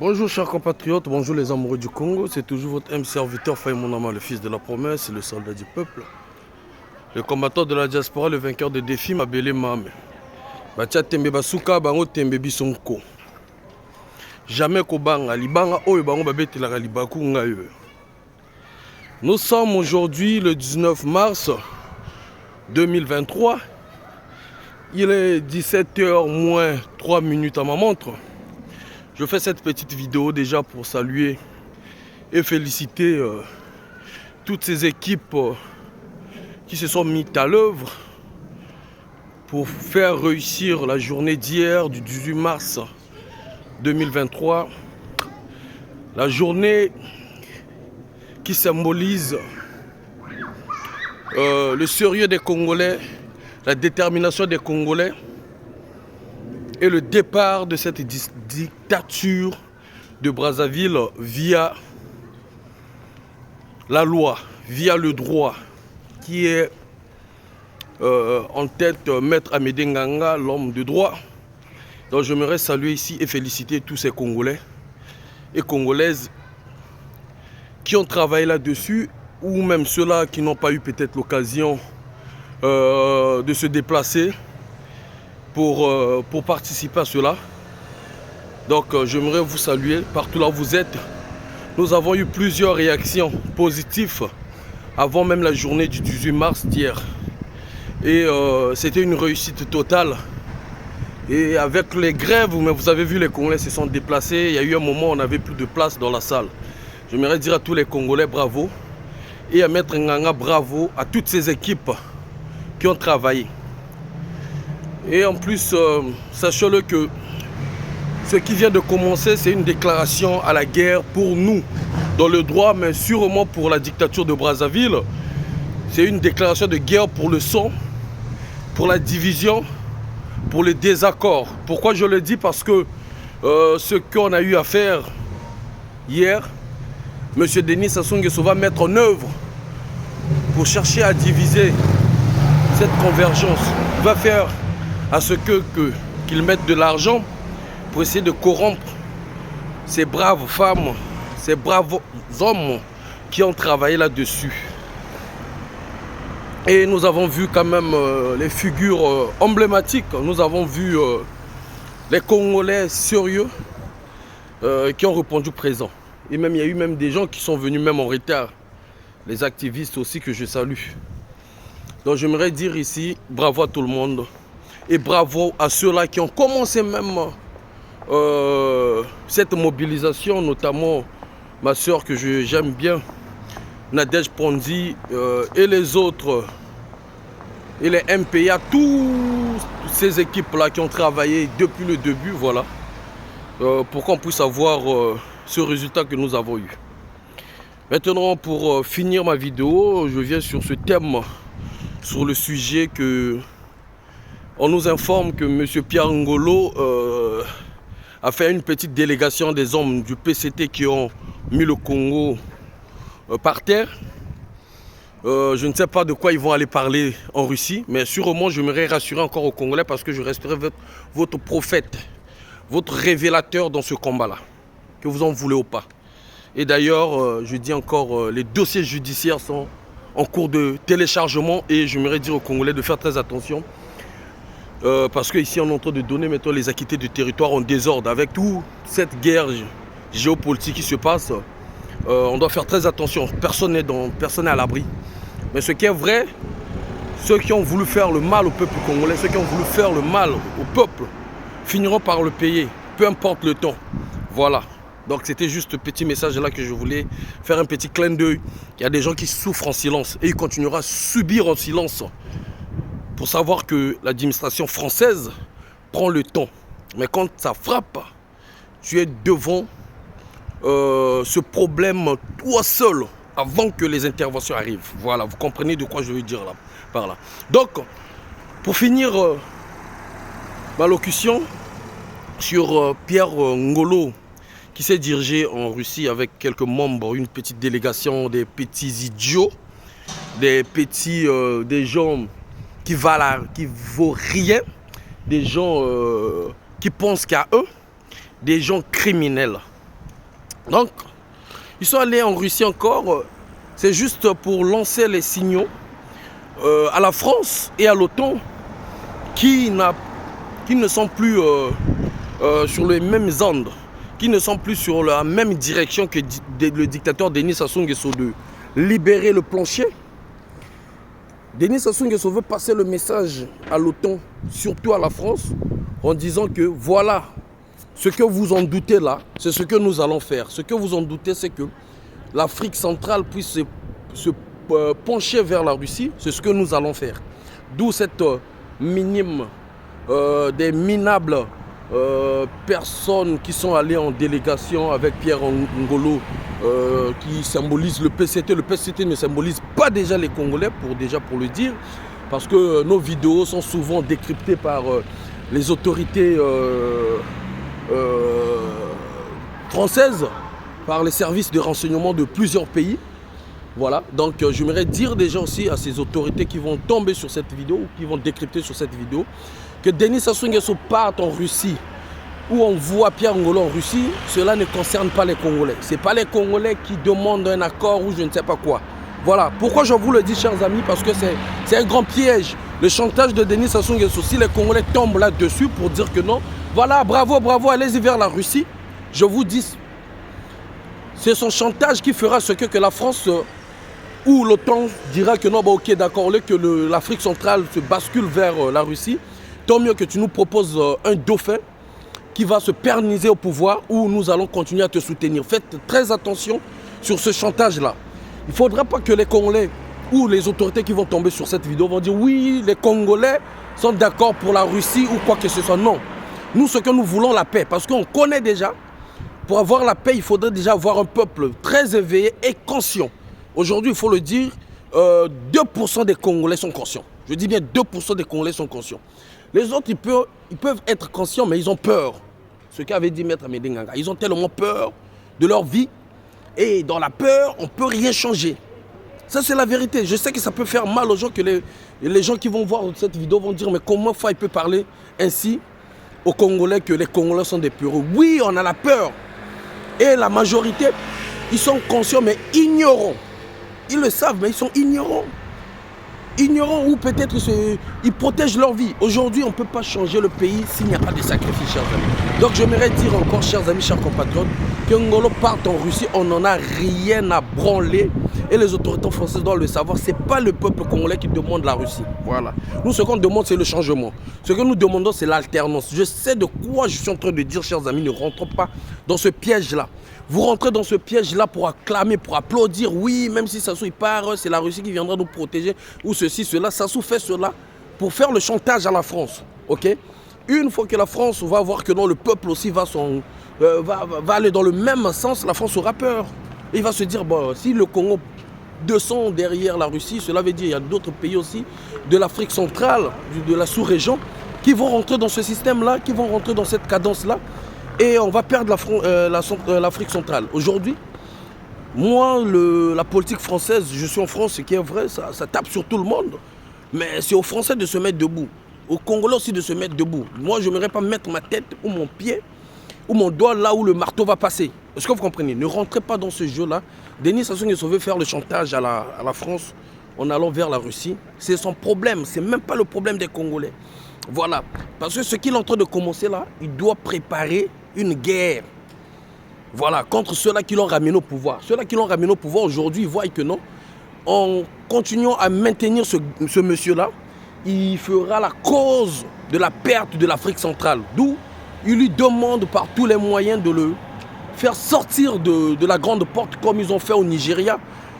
Bonjour chers compatriotes, bonjour les amoureux du Congo, c'est toujours votre M serviteur Faye Monama, le fils de la promesse, le soldat du peuple, le combattant de la diaspora, le vainqueur des défis, Mabele Mame. Batia tembe basuka bango tembe bisonko. Jamais kobanga libanga oyo bango babetela libaku ngayo. Nous sommes aujourd'hui le 19 mars 2023. Il est 17h moins 3 minutes à ma montre. Je fais cette petite vidéo déjà pour saluer et féliciter toutes ces équipes qui se sont mises à l'œuvre pour faire réussir la journée d'hier du 18 mars 2023. La journée qui symbolise le sérieux des Congolais, la détermination des Congolais et le départ de cette dictature de Brazzaville via la loi, via le droit, qui est en tête Maître Amédée Nganga, l'homme de droit. Donc j'aimerais saluer ici et féliciter tous ces Congolais et Congolaises qui ont travaillé là-dessus, ou même ceux-là qui n'ont pas eu peut-être l'occasion de se déplacer pour participer à cela. Donc j'aimerais vous saluer partout là où vous êtes. Nous avons eu plusieurs réactions positives avant même la journée du 18 mars d'hier. Et c'était une réussite totale. Et avec les grèves, vous avez vu, les Congolais se sont déplacés. Il y a eu un moment où on n'avait plus de place dans la salle. J'aimerais dire à tous les Congolais bravo. Et à Maître Nganga bravo, à toutes ces équipes qui ont travaillé. Et en plus, sachez-le que ce qui vient de commencer, c'est une déclaration à la guerre pour nous, dans le droit, mais sûrement pour la dictature de Brazzaville. C'est une déclaration de guerre pour le sang, pour la division, pour les désaccords. Pourquoi je le dis? Parce que ce qu'on a eu à faire hier, M. Denis Sassou Nguesso va mettre en œuvre pour chercher à diviser cette convergence. Il va faire à ce qu'ils mettent de l'argent pour essayer de corrompre ces braves femmes, ces braves hommes qui ont travaillé là-dessus. Et nous avons vu quand même les figures emblématiques. Nous avons vu les Congolais sérieux qui ont répondu présent. Et même il y a eu même des gens qui sont venus même en retard. Les activistes aussi que je salue. Donc j'aimerais dire ici, bravo à tout le monde. Et bravo à ceux-là qui ont commencé même cette mobilisation, notamment ma soeur que j'aime bien, Nadège Ponzi, et les autres, et les MPA, toutes ces équipes-là qui ont travaillé depuis le début, voilà, pour qu'on puisse avoir ce résultat que nous avons eu. Maintenant, pour finir ma vidéo, je viens sur ce thème, sur le sujet que on nous informe que M. Pierre Ngolo a fait une petite délégation des hommes du PCT qui ont mis le Congo par terre. Je ne sais pas de quoi ils vont aller parler en Russie, mais sûrement j'aimerais rassurer encore aux Congolais parce que je resterai votre prophète, votre révélateur dans ce combat-là, que vous en voulez ou pas. Et d'ailleurs, je dis encore, les dossiers judiciaires sont en cours de téléchargement et j'aimerais dire aux Congolais de faire très attention. Parce qu'ici on est en train de donner maintenant les acquittés du territoire en désordre. Avec toute cette guerre géopolitique qui se passe, on doit faire très attention. Personne n'est à l'abri. Mais ce qui est vrai, ceux qui ont voulu faire le mal au peuple congolais, ceux qui ont voulu faire le mal au peuple, finiront par le payer, peu importe le temps. Voilà. Donc c'était juste ce petit message là que je voulais faire un petit clin d'œil. Il y a des gens qui souffrent en silence et ils continueront à subir en silence. Pour savoir que l'administration française prend le temps. Mais quand ça frappe, tu es devant ce problème toi seul avant que les interventions arrivent. Voilà, vous comprenez de quoi je veux dire là, par là. Donc, pour finir ma locution sur Pierre Ngolo qui s'est dirigé en Russie avec quelques membres, une petite délégation, des petits idiots, des petits des gens qui vaut rien, des gens qui pensent qu'à eux, des gens criminels. Donc, ils sont allés en Russie encore. C'est juste pour lancer les signaux à la France et à l'OTAN qui ne sont plus sur les mêmes ondes, qui ne sont plus sur la même direction que le dictateur Denis Sassou Nguesso de libérer le plancher. Denis Sassou Nguesso veut passer le message à l'OTAN, surtout à la France, en disant que voilà, ce que vous en doutez là, c'est ce que nous allons faire. Ce que vous en doutez, c'est que l'Afrique centrale puisse se pencher vers la Russie, c'est ce que nous allons faire. D'où cette minime, des minables personnes qui sont allées en délégation avec Pierre Ngolo, qui symbolise le PCT. Le PCT ne symbolise pas déjà les Congolais, pour le dire, parce que nos vidéos sont souvent décryptées par les autorités françaises, par les services de renseignement de plusieurs pays. Voilà, donc j'aimerais dire déjà aussi à ces autorités qui vont tomber sur cette vidéo, ou qui vont décrypter sur cette vidéo, que Denis Sassou Nguesso parte en Russie, où on voit Pierre Ngolo en Russie, cela ne concerne pas les Congolais. Ce n'est pas les Congolais qui demandent un accord ou je ne sais pas quoi. Voilà, pourquoi je vous le dis, chers amis, parce que c'est un grand piège. Le chantage de Denis Sassou Nguesso, si les Congolais tombent là-dessus pour dire que non, voilà, bravo, bravo, allez-y vers la Russie, je vous dis, c'est son chantage qui fera ce que la France ou l'OTAN dira que non, bah ok, d'accord, que l'Afrique centrale se bascule vers la Russie, tant mieux que tu nous proposes un dauphin qui va se pérenniser au pouvoir, où nous allons continuer à te soutenir. Faites très attention sur ce chantage-là. Il ne faudra pas que les Congolais ou les autorités qui vont tomber sur cette vidéo vont dire oui, les Congolais sont d'accord pour la Russie ou quoi que ce soit. Non. Nous, ce que nous voulons, la paix. Parce qu'on connaît déjà, pour avoir la paix, il faudrait déjà avoir un peuple très éveillé et conscient. Aujourd'hui, il faut le dire, 2% des Congolais sont conscients. Je dis bien 2% des Congolais sont conscients. Les autres, ils peuvent être conscients, mais ils ont peur. Ce qu'avait dit Maître Amédée Nganga. Ils ont tellement peur de leur vie. Et dans la peur, on ne peut rien changer. Ça, c'est la vérité. Je sais que ça peut faire mal aux gens, que les gens qui vont voir cette vidéo vont dire, mais comment il peut parler ainsi aux Congolais, que les Congolais sont des peureux. Oui, on a la peur. Et la majorité, ils sont conscients, mais ignorants. Ils le savent, mais ils sont ignorants. Ignorants ou peut-être ils protègent leur vie. Aujourd'hui, on ne peut pas changer le pays s'il n'y a pas de sacrifice, chers amis. Donc, j'aimerais dire encore, chers amis, chers compatriotes, que Ngolo parte en Russie, on n'en a rien à branler. Et les autorités françaises doivent le savoir. Ce n'est pas le peuple congolais qui demande la Russie. Voilà. Nous, ce qu'on demande, c'est le changement. Ce que nous demandons, c'est l'alternance. Je sais de quoi je suis en train de dire, chers amis. Ne rentrons pas dans ce piège-là. Vous rentrez dans ce piège-là pour acclamer, pour applaudir. Oui, même si Sassou il part, c'est la Russie qui viendra nous protéger. Ou ceci, cela. Sassou fait cela pour faire le chantage à la France. Ok? Une fois que la France va voir que non, le peuple aussi va aller dans le même sens, la France aura peur. Et il va se dire, bon, si le Congo descend derrière la Russie, cela veut dire qu'il y a d'autres pays aussi de l'Afrique centrale, de la sous-région, qui vont rentrer dans ce système-là, qui vont rentrer dans cette cadence-là. Et on va perdre l'Afrique centrale. Aujourd'hui, moi, la politique française, je suis en France, ce qui est vrai, ça tape sur tout le monde. Mais c'est aux Français de se mettre debout. Aux Congolais aussi de se mettre debout. Moi, je n'aimerais pas mettre ma tête ou mon pied ou mon doigt là où le marteau va passer. Est-ce que vous comprenez? Ne rentrez pas dans ce jeu-là. Denis Sassou Nguesso veut faire le chantage à la France en allant vers la Russie. C'est son problème. Ce n'est même pas le problème des Congolais. Voilà. Parce que ce qu'il est en train de commencer là, il doit préparer une guerre. Voilà, contre ceux-là qui l'ont ramené au pouvoir. Ceux-là qui l'ont ramené au pouvoir aujourd'hui, ils voient que non. En continuant à maintenir ce monsieur-là, il fera la cause de la perte de l'Afrique centrale. D'où il lui demande par tous les moyens de le faire sortir de la grande porte comme ils ont fait au Nigeria.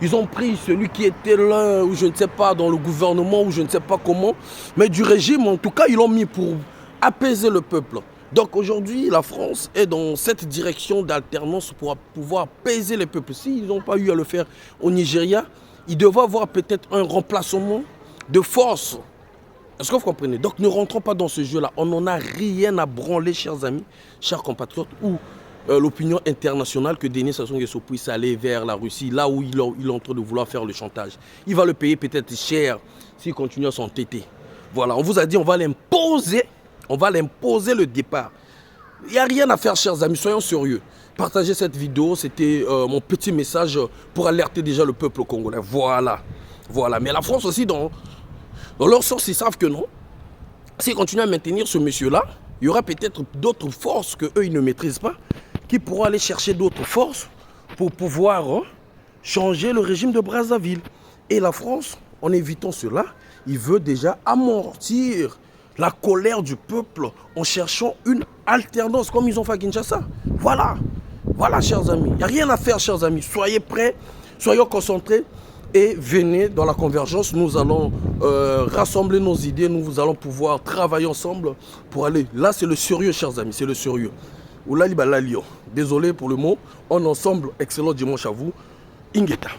Ils ont pris celui qui était là, ou je ne sais pas, dans le gouvernement, ou je ne sais pas comment, mais du régime, en tout cas, ils l'ont mis pour apaiser le peuple. Donc aujourd'hui, la France est dans cette direction d'alternance pour pouvoir apaiser les peuples. S'ils n'ont pas eu à le faire au Nigeria, ils devaient avoir peut-être un remplacement de force. Est-ce que vous comprenez? Donc ne rentrons pas dans ce jeu-là. On n'en a rien à branler, chers amis, chers compatriotes, ou l'opinion internationale que Denis Sassou Nguesso puisse aller vers la Russie, là où il est en train de vouloir faire le chantage. Il va le payer peut-être cher s'il continue à s'entêter. Voilà, on vous a dit on va l'imposer le départ. Il n'y a rien à faire, chers amis, soyons sérieux. Partagez cette vidéo, c'était mon petit message pour alerter déjà le peuple congolais. Voilà, voilà. Mais la France aussi, dans leur sens, ils savent que non. S'ils continuent à maintenir ce monsieur-là, il y aura peut-être d'autres forces qu'eux, ils ne maîtrisent pas, qui pourront aller chercher d'autres forces pour pouvoir changer le régime de Brazzaville. Et la France, en évitant cela, il veut déjà amortir la colère du peuple en cherchant une alternance, comme ils ont fait à Kinshasa. Voilà, voilà, chers amis. Il n'y a rien à faire, chers amis. Soyez prêts, soyons concentrés et venez dans la convergence. Nous allons rassembler nos idées, nous allons pouvoir travailler ensemble pour aller. Là, c'est le sérieux, chers amis, c'est le sérieux. Oulali Balalio. Désolé pour le mot. En ensemble, excellent dimanche à vous. Ingeta.